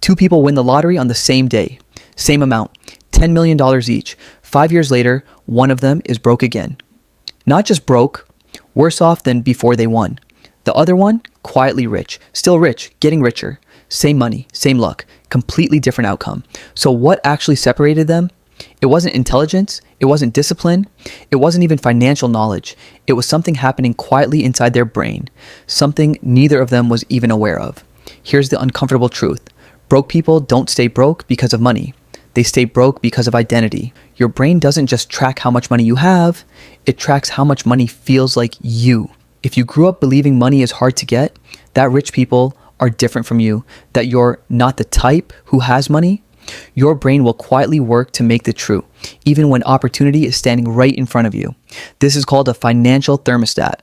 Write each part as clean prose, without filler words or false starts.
Two people win the lottery on the same day. Same amount, $10 million each. 5 years later, one of them is broke again. Not just broke, worse off than before they won. The other one, quietly rich. Still rich, getting richer. Same money, same luck. Completely different outcome. So what actually separated them? It wasn't intelligence. It wasn't discipline. It wasn't even financial knowledge. It was something happening quietly inside their brain. Something neither of them was even aware of. Here's the uncomfortable truth. Broke people don't stay broke because of money. They stay broke because of identity. Your brain doesn't just track how much money you have, it tracks how much money feels like you. If you grew up believing money is hard to get, that rich people are different from you, that you're not the type who has money, your brain will quietly work to make it true, even when opportunity is standing right in front of you. This is called a financial thermostat.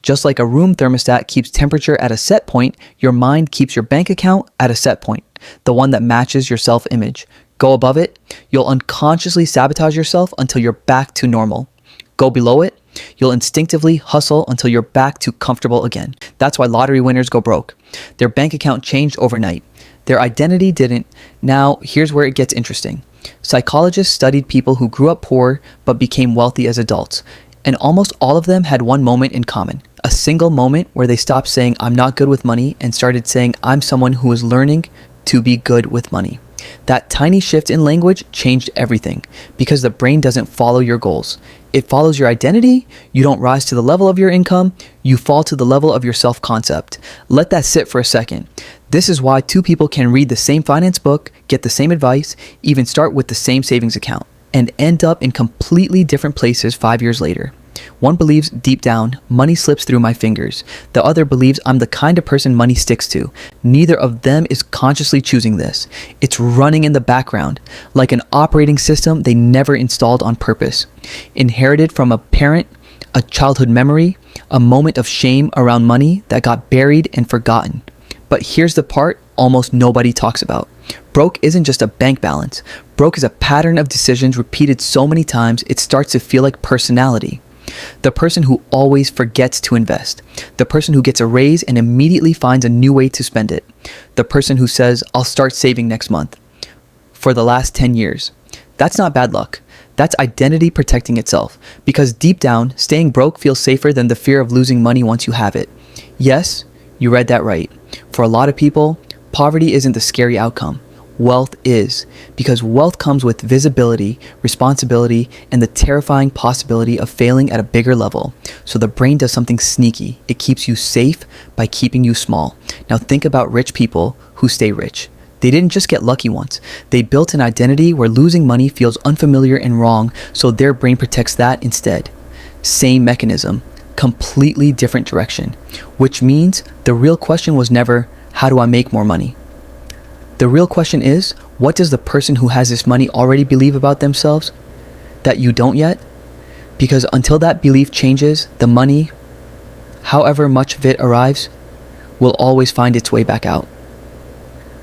Just like a room thermostat keeps temperature at a set point, your mind keeps your bank account at a set point, the one that matches your self-image. Go above it, you'll unconsciously sabotage yourself until you're back to normal. Go below it, you'll instinctively hustle until you're back to comfortable again. That's why lottery winners go broke. Their bank account changed overnight. Their identity didn't. Now, here's where it gets interesting. Psychologists studied people who grew up poor but became wealthy as adults, and almost all of them had one moment in common. A single moment where they stopped saying, "I'm not good with money," and started saying, "I'm someone who is learning to be good with money." That tiny shift in language changed everything, because the brain doesn't follow your goals. It follows your identity. You don't rise to the level of your income. You fall to the level of your self-concept. Let that sit for a second. This is why two people can read the same finance book, get the same advice, even start with the same savings account, and end up in completely different places 5 years later. One believes deep down, money slips through my fingers. The other believes I'm the kind of person money sticks to. Neither of them is consciously choosing this. It's running in the background, like an operating system they never installed on purpose. Inherited from a parent, a childhood memory, a moment of shame around money that got buried and forgotten. But here's the part almost nobody talks about. Broke isn't just a bank balance. Broke is a pattern of decisions repeated so many times it starts to feel like personality. The person who always forgets to invest. The person who gets a raise and immediately finds a new way to spend it. The person who says, "I'll start saving next month," for the last 10 years. That's not bad luck. That's identity protecting itself. Because deep down, staying broke feels safer than the fear of losing money once you have it. Yes, you read that right. For a lot of people, poverty isn't the scary outcome. Wealth is, because wealth comes with visibility, responsibility, and the terrifying possibility of failing at a bigger level. So the brain does something sneaky. It keeps you safe by keeping you small. Now think about rich people who stay rich. They didn't just get lucky once. They built an identity where losing money feels unfamiliar and wrong, so their brain protects that instead. Same mechanism, completely different direction. Which means the real question was never, how do I make more money? The real question is, what does the person who has this money already believe about themselves that you don't yet? Because until that belief changes, the money, however much of it arrives, will always find its way back out.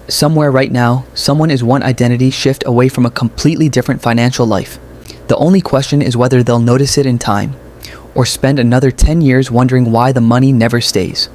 Somewhere right now, someone is one identity shift away from a completely different financial life. The only question is whether they'll notice it in time, or spend another 10 years wondering why the money never stays.